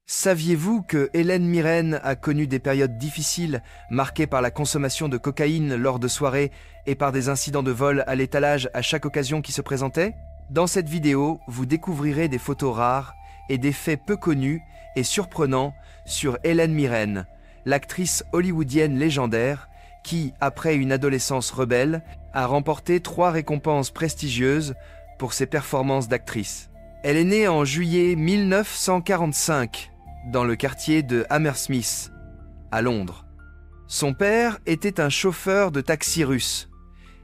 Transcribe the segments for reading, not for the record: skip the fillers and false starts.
Saviez-vous que Hélène Mirren a connu des périodes difficiles, marquées par la consommation de cocaïne lors de soirées et par des incidents de vol à l'étalage à chaque occasion qui se présentait? Dans cette vidéo, vous découvrirez des photos rares et des faits peu connus et surprenants sur Hélène Mirren, l'actrice hollywoodienne légendaire qui, après une adolescence rebelle, a remporté 3 récompenses prestigieuses pour ses performances d'actrice. Elle est née en juillet 1945 dans le quartier de Hammersmith, à Londres. Son père était un chauffeur de taxi russe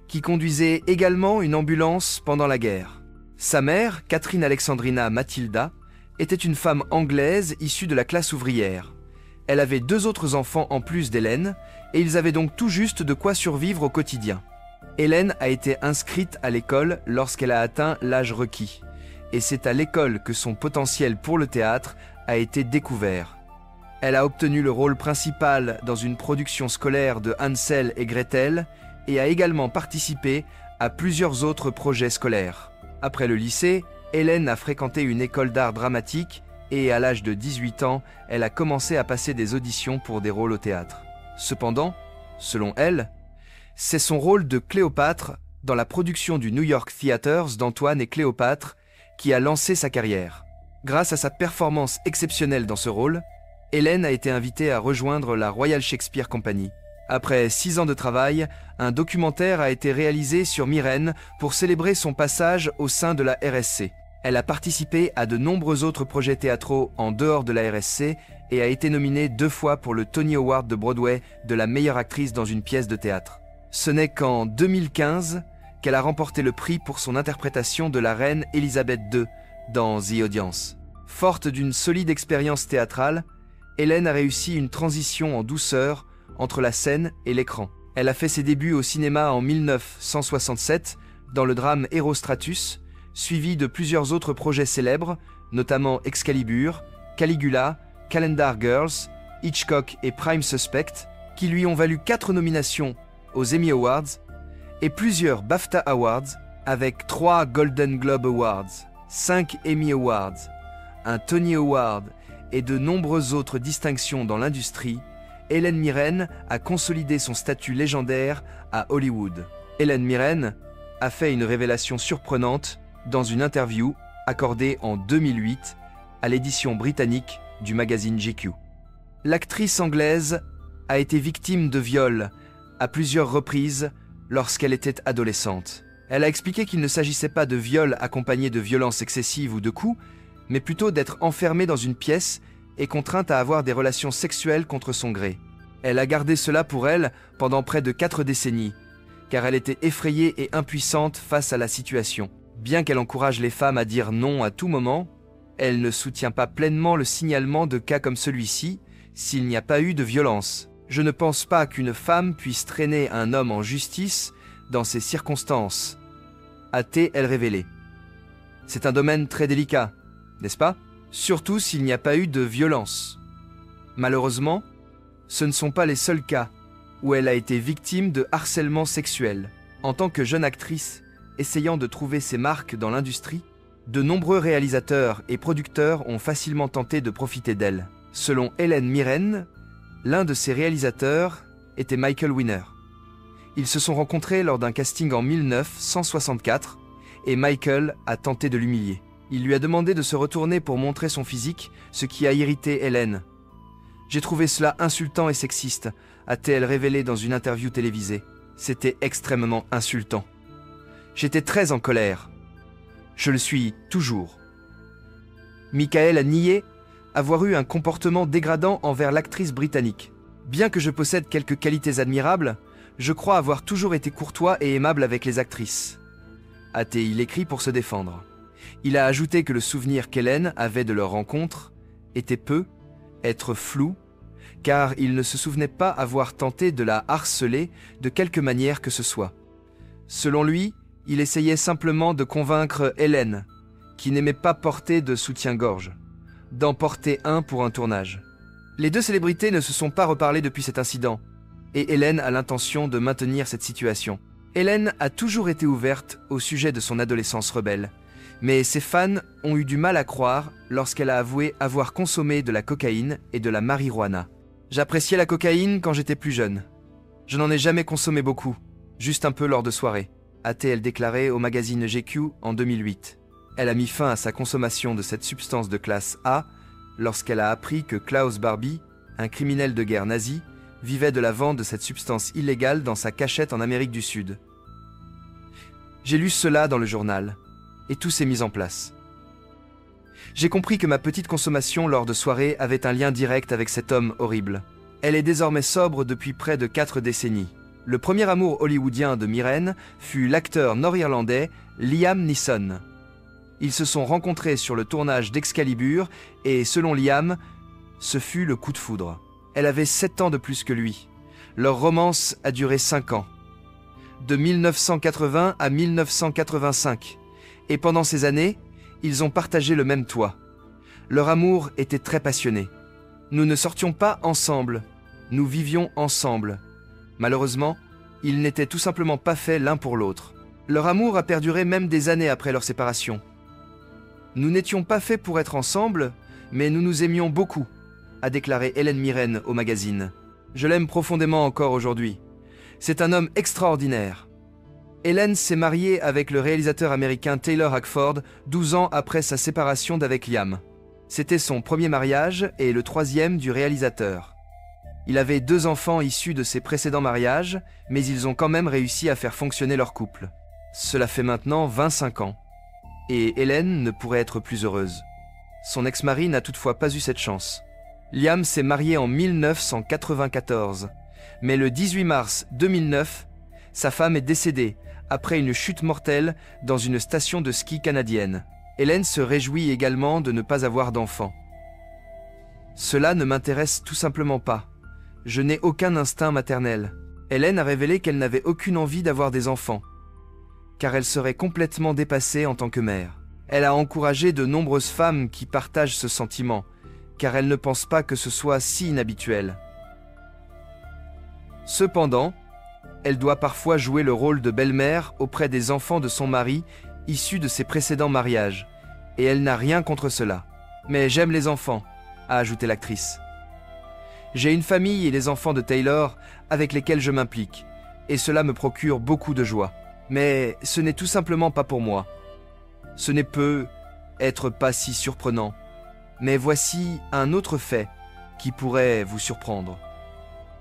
qui conduisait également une ambulance pendant la guerre. Sa mère, Catherine Alexandrina Matilda, était une femme anglaise issue de la classe ouvrière. Elle avait 2 autres enfants en plus d'Hélène, et ils avaient donc tout juste de quoi survivre au quotidien. Hélène a été inscrite à l'école lorsqu'elle a atteint l'âge requis, et c'est à l'école que son potentiel pour le théâtre a été découvert. Elle a obtenu le rôle principal dans une production scolaire de Hansel et Gretel et a également participé à plusieurs autres projets scolaires. Après le lycée, Hélène a fréquenté une école d'art dramatique et à l'âge de 18 ans, elle a commencé à passer des auditions pour des rôles au théâtre. Cependant, selon elle, c'est son rôle de Cléopâtre dans la production du New York Theatres d'Antoine et Cléopâtre qui a lancé sa carrière. Grâce à sa performance exceptionnelle dans ce rôle, Hélène a été invitée à rejoindre la Royal Shakespeare Company. Après 6 ans de travail, un documentaire a été réalisé sur Mirren pour célébrer son passage au sein de la RSC. Elle a participé à de nombreux autres projets théâtraux en dehors de la RSC et a été nominée 2 fois pour le Tony Award de Broadway de la meilleure actrice dans une pièce de théâtre. Ce n'est qu'en 2015 qu'elle a remporté le prix pour son interprétation de la reine Elisabeth II dans The Audience. Forte d'une solide expérience théâtrale, Hélène a réussi une transition en douceur entre la scène et l'écran. Elle a fait ses débuts au cinéma en 1967 dans le drame Hérostratus, suivi de plusieurs autres projets célèbres, notamment Excalibur, Caligula, Calendar Girls, Hitchcock et Prime Suspect, qui lui ont valu 4 nominations aux Emmy Awards et plusieurs BAFTA Awards avec 3 Golden Globe Awards, 5 Emmy Awards, un Tony Award et de nombreuses autres distinctions dans l'industrie. Hélène Mirren a consolidé son statut légendaire à Hollywood. Hélène Mirren a fait une révélation surprenante dans une interview accordée en 2008 à l'édition britannique du magazine GQ. L'actrice anglaise a été victime de viol à plusieurs reprises lorsqu'elle était adolescente. Elle a expliqué qu'il ne s'agissait pas de viol accompagné de violences excessives ou de coups, mais plutôt d'être enfermée dans une pièce et contrainte à avoir des relations sexuelles contre son gré. Elle a gardé cela pour elle pendant près de 4 décennies, car elle était effrayée et impuissante face à la situation. Bien qu'elle encourage les femmes à dire non à tout moment, elle ne soutient pas pleinement le signalement de cas comme celui-ci s'il n'y a pas eu de violence. Je ne pense pas qu'une femme puisse traîner un homme en justice dans ces circonstances, a-t-elle révélé. C'est un domaine très délicat, n'est-ce pas? Surtout s'il n'y a pas eu de violence. Malheureusement, ce ne sont pas les seuls cas où elle a été victime de harcèlement sexuel. En tant que jeune actrice essayant de trouver ses marques dans l'industrie, de nombreux réalisateurs et producteurs ont facilement tenté de profiter d'elle. Selon Hélène Mirren, l'un de ses réalisateurs était Michael Winner. Ils se sont rencontrés lors d'un casting en 1964 et Michael a tenté de l'humilier. Il lui a demandé de se retourner pour montrer son physique, ce qui a irrité Hélène. « J'ai trouvé cela insultant et sexiste », a-t-elle révélé dans une interview télévisée. C'était extrêmement insultant. J'étais très en colère. Je le suis toujours. Michael a nié avoir eu un comportement dégradant envers l'actrice britannique. Bien que je possède quelques qualités admirables, je crois avoir toujours été courtois et aimable avec les actrices, a-t-il écrit pour se défendre. Il a ajouté que le souvenir qu'Hélène avait de leur rencontre était être flou, car il ne se souvenait pas avoir tenté de la harceler de quelque manière que ce soit. Selon lui, il essayait simplement de convaincre Hélène, qui n'aimait pas porter de soutien-gorge, d'en porter un pour un tournage. Les 2 célébrités ne se sont pas reparlées depuis cet incident, et Hélène a l'intention de maintenir cette situation. Hélène a toujours été ouverte au sujet de son adolescence rebelle, Mais ses fans ont eu du mal à croire lorsqu'elle a avoué avoir consommé de la cocaïne et de la marijuana. J'appréciais la cocaïne quand j'étais plus jeune. Je n'en ai jamais consommé beaucoup, juste un peu lors de soirées, a-t-elle déclaré au magazine GQ en 2008. Elle a mis fin à sa consommation de cette substance de classe A lorsqu'elle a appris que Klaus Barbie, un criminel de guerre nazi, vivait de la vente de cette substance illégale dans sa cachette en Amérique du Sud. J'ai lu cela dans le journal, et tout s'est mis en place. J'ai compris que ma petite consommation lors de soirées avait un lien direct avec cet homme horrible. Elle est désormais sobre depuis près de 4 décennies. Le premier amour hollywoodien de Myrène fut l'acteur nord-irlandais Liam Neeson. Ils se sont rencontrés sur le tournage d'Excalibur et, selon Liam, ce fut le coup de foudre. Elle avait 7 ans de plus que lui. Leur romance a duré 5 ans, de 1980 à 1985. Et pendant ces années, ils ont partagé le même toit. Leur amour était très passionné. Nous ne sortions pas ensemble, nous vivions ensemble. Malheureusement, ils n'étaient tout simplement pas faits l'un pour l'autre. Leur amour a perduré même des années après leur séparation. Nous n'étions pas faits pour être ensemble, mais nous nous aimions beaucoup, a déclaré Hélène Mirren au magazine. Je l'aime profondément encore aujourd'hui. C'est un homme extraordinaire. Hélène s'est mariée avec le réalisateur américain Taylor Hackford 12 ans après sa séparation d'avec Liam. C'était son premier mariage et le 3e du réalisateur. Il avait 2 enfants issus de ses précédents mariages, mais ils ont quand même réussi à faire fonctionner leur couple. Cela fait maintenant 25 ans. Et Hélène ne pourrait être plus heureuse. Son ex-mari n'a toutefois pas eu cette chance. Liam s'est marié en 1994, mais le 18 mars 2009, sa femme est décédée après une chute mortelle dans une station de ski canadienne. Hélène se réjouit également de ne pas avoir d'enfant. Cela ne m'intéresse tout simplement pas. Je n'ai aucun instinct maternel. Hélène a révélé qu'elle n'avait aucune envie d'avoir des enfants, car elle serait complètement dépassée en tant que mère. Elle a encouragé de nombreuses femmes qui partagent ce sentiment, car elle ne pense pas que ce soit si inhabituel. Cependant, elle doit parfois jouer le rôle de belle-mère auprès des enfants de son mari issus de ses précédents mariages, et elle n'a rien contre cela. Mais j'aime les enfants, a ajouté l'actrice. J'ai une famille et les enfants de Taylor avec lesquels je m'implique, et cela me procure beaucoup de joie. Mais ce n'est tout simplement pas pour moi. Ce n'est peut être pas si surprenant, mais voici un autre fait qui pourrait vous surprendre.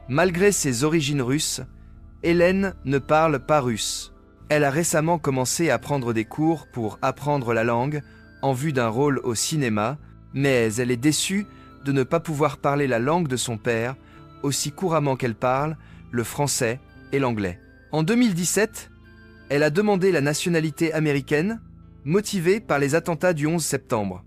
Malgré ses origines russes, Hélène ne parle pas russe. Elle a récemment commencé à prendre des cours pour apprendre la langue en vue d'un rôle au cinéma, mais elle est déçue de ne pas pouvoir parler la langue de son père aussi couramment qu'elle parle le français et l'anglais. En 2017, elle a demandé la nationalité américaine, motivée par les attentats du 11 septembre.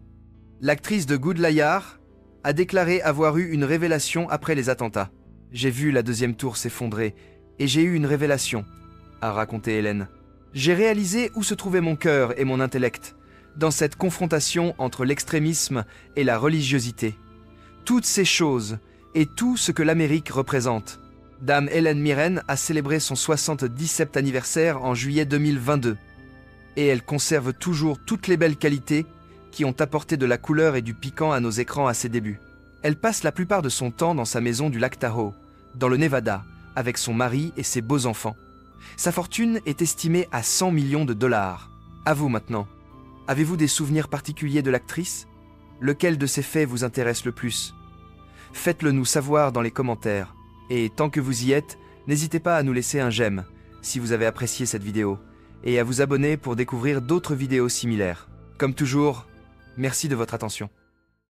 L'actrice de Good Liar a déclaré avoir eu une révélation après les attentats. « J'ai vu la 2e tour s'effondrer et j'ai eu une révélation », a raconté Hélène. « J'ai réalisé où se trouvait mon cœur et mon intellect, dans cette confrontation entre l'extrémisme et la religiosité. Toutes ces choses et tout ce que l'Amérique représente. » Dame Hélène Mirren a célébré son 77e anniversaire en juillet 2022. Et elle conserve toujours toutes les belles qualités qui ont apporté de la couleur et du piquant à nos écrans à ses débuts. Elle passe la plupart de son temps dans sa maison du lac Tahoe, dans le Nevada, avec son mari et ses beaux enfants. Sa fortune est estimée à 100 millions de dollars. À vous maintenant. Avez-vous des souvenirs particuliers de l'actrice? Lequel de ces faits vous intéresse le plus? Faites-le nous savoir dans les commentaires. Et tant que vous y êtes, n'hésitez pas à nous laisser un j'aime si vous avez apprécié cette vidéo et à vous abonner pour découvrir d'autres vidéos similaires. Comme toujours, merci de votre attention.